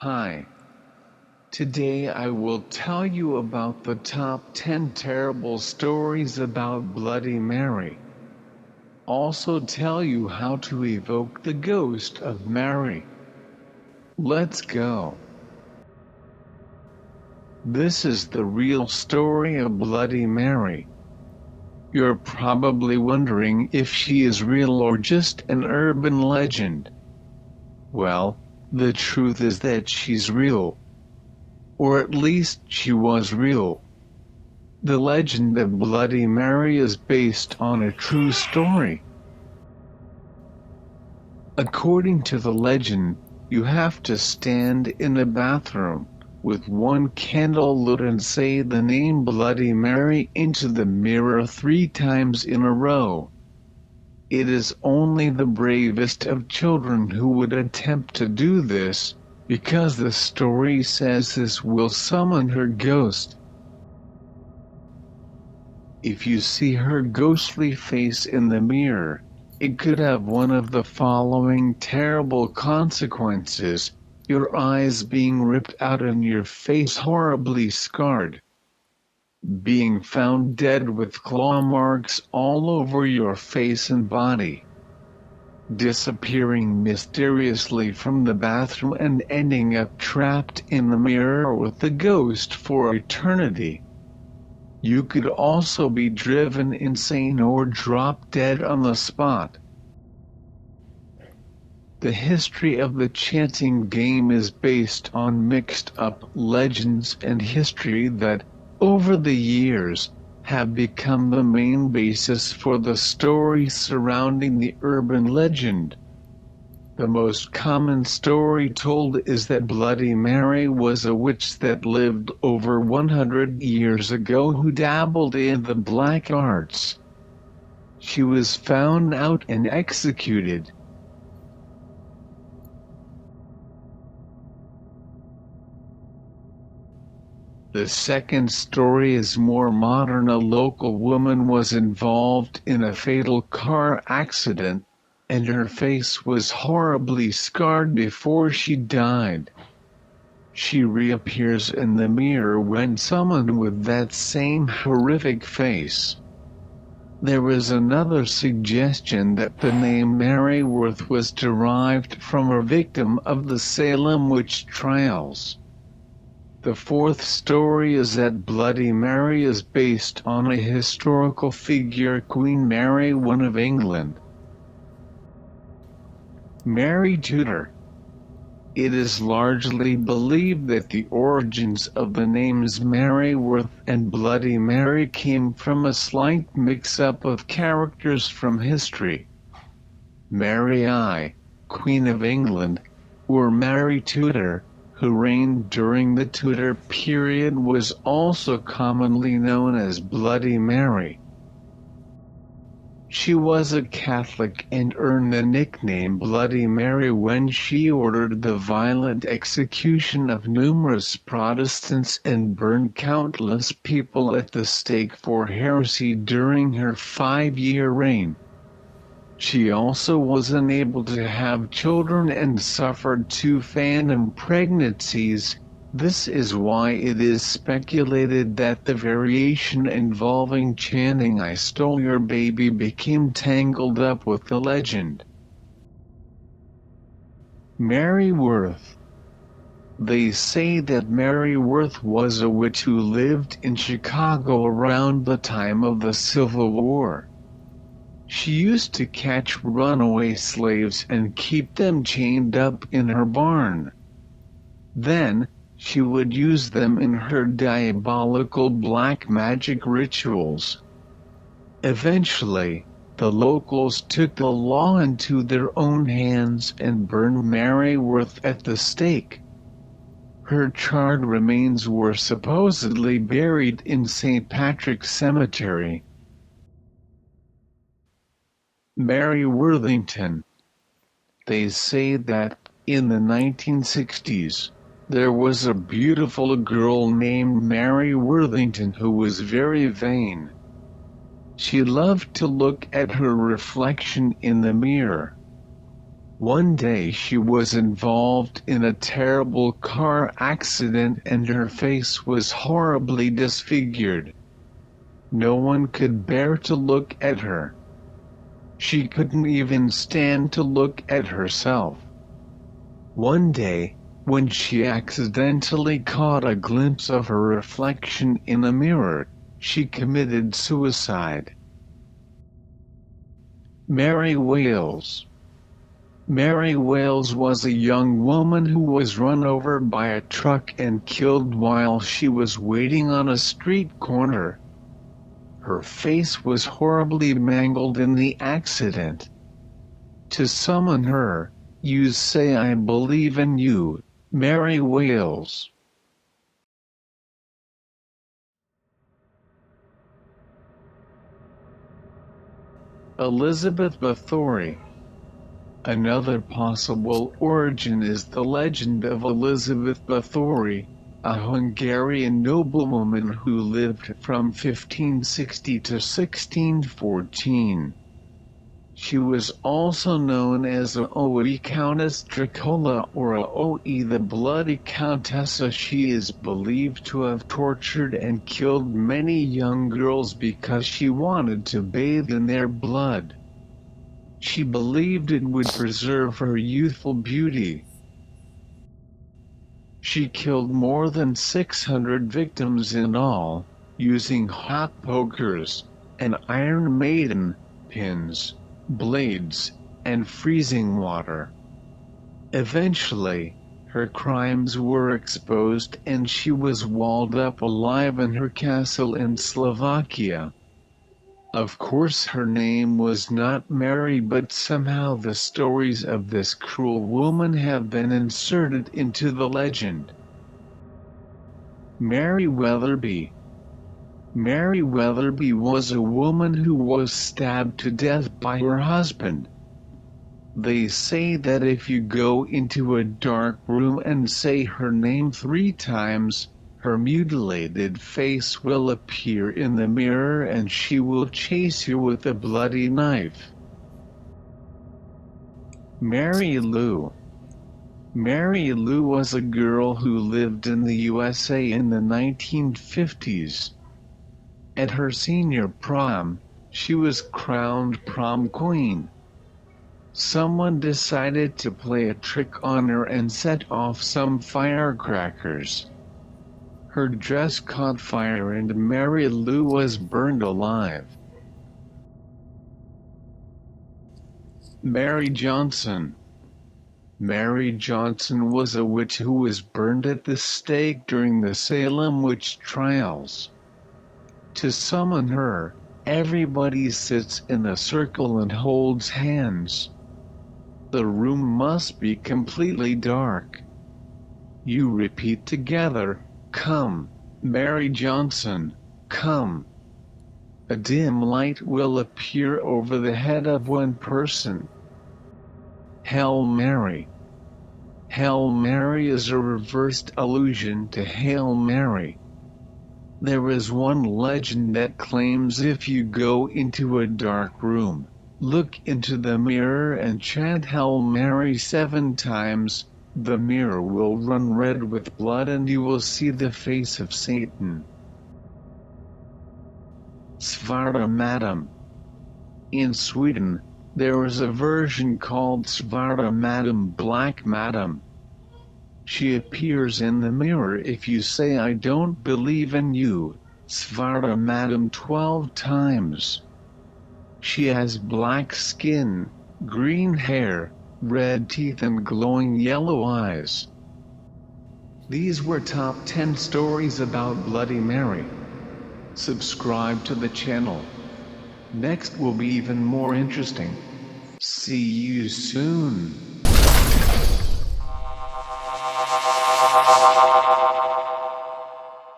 Hi. Today I will tell you about the top 10 terrible stories about Bloody Mary. Also tell you how to evoke the ghost of Mary. Let's go. This is the real story of Bloody Mary. You're probably wondering if she is real or just an urban legend. Well, the truth is that she's real. Or at least she was real. The legend of Bloody Mary is based on a true story. According to the legend, you have to stand in a bathroom, with one candle lit and say the name Bloody Mary into the mirror 3 times in a row. It is only the bravest of children who would attempt to do this, because the story says this will summon her ghost. If you see her ghostly face in the mirror, it could have one of the following terrible consequences: your eyes being ripped out and your face horribly scarred, being found dead with claw marks all over your face and body, disappearing mysteriously from the bathroom and ending up trapped in the mirror with the ghost for eternity. You could also be driven insane or drop dead on the spot. The history of the chanting game is based on mixed-up legends and history that, over the years, have become the main basis for the story surrounding the urban legend. The most common story told is that Bloody Mary was a witch that lived over 100 years ago who dabbled in the black arts. She was found out and executed. The second story is more modern. A local woman was involved in a fatal car accident, and her face was horribly scarred before she died. She reappears in the mirror when summoned with that same horrific face. There is another suggestion that the name Mary Worth was derived from a victim of the Salem witch trials. The fourth story is that Bloody Mary is based on a historical figure, Queen Mary I of England. Mary Tudor. It is largely believed that the origins of the names Mary Worth and Bloody Mary came from a slight mix-up of characters from history. Mary I, Queen of England, or Mary Tudor, who reigned during the Tudor period, was also commonly known as Bloody Mary. She was a Catholic and earned the nickname Bloody Mary when she ordered the violent execution of numerous Protestants and burned countless people at the stake for heresy during her 5-year reign. She also was unable to have children and suffered 2 phantom pregnancies. This is why it is speculated that the variation involving chanting "I stole your baby" became tangled up with the legend. Mary Worth. They say that Mary Worth was a witch who lived in Chicago around the time of the Civil War. She used to catch runaway slaves and keep them chained up in her barn. Then, she would use them in her diabolical black magic rituals. Eventually, the locals took the law into their own hands and burned Mary Worth at the stake. Her charred remains were supposedly buried in St. Patrick's Cemetery. Mary Worthington. They say that, in the 1960s, there was a beautiful girl named Mary Worthington who was very vain. She loved to look at her reflection in the mirror. One day she was involved in a terrible car accident and her face was horribly disfigured. No one could bear to look at her. She couldn't even stand to look at herself. One day, when she accidentally caught a glimpse of her reflection in a mirror, she committed suicide. Mary Wales. Mary Wales was a young woman who was run over by a truck and killed while she was waiting on a street corner. Her face was horribly mangled in the accident. To summon her, you say, "I believe in you, Mary Wales." Elizabeth Bathory. Another possible origin is the legend of Elizabeth Bathory, a Hungarian noblewoman who lived from 1560 to 1614. She was also known as Oe Countess Dracola or Oe the Bloody Countess. She is believed to have tortured and killed many young girls because she wanted to bathe in their blood. She believed it would preserve her youthful beauty. She killed more than 600 victims in all, using hot pokers, an iron maiden, pins, blades, and freezing water. Eventually, her crimes were exposed and she was walled up alive in her castle in Slovakia. Of course her name was not Mary, but somehow the stories of this cruel woman have been inserted into the legend. Mary Weatherby. Mary Weatherby was a woman who was stabbed to death by her husband. They say that if you go into a dark room and say her name 3 times, her mutilated face will appear in the mirror and she will chase you with a bloody knife. Mary Lou. Mary Lou was a girl who lived in the USA in the 1950s. At her senior prom, she was crowned prom queen. Someone decided to play a trick on her and set off some firecrackers. Her dress caught fire and Mary Lou was burned alive. Mary Johnson. Mary Johnson was a witch who was burned at the stake during the Salem witch trials. To summon her, everybody sits in a circle and holds hands. The room must be completely dark. You repeat together, "Come, Mary Johnson, come." A dim light will appear over the head of one person. Hail Mary. Hail Mary is a reversed allusion to Hail Mary. There is one legend that claims if you go into a dark room, look into the mirror and chant Hail Mary 7 times, the mirror will run red with blood and you will see the face of Satan. Svarta Madam. In Sweden, there is a version called Svarta Madam, Black Madam. She appears in the mirror if you say "I don't believe in you, Svarta Madam" 12 times. She has black skin, green hair, red teeth and glowing yellow eyes. These were top 10 stories about Bloody Mary. Subscribe to the channel. Next will be even more interesting. See you soon.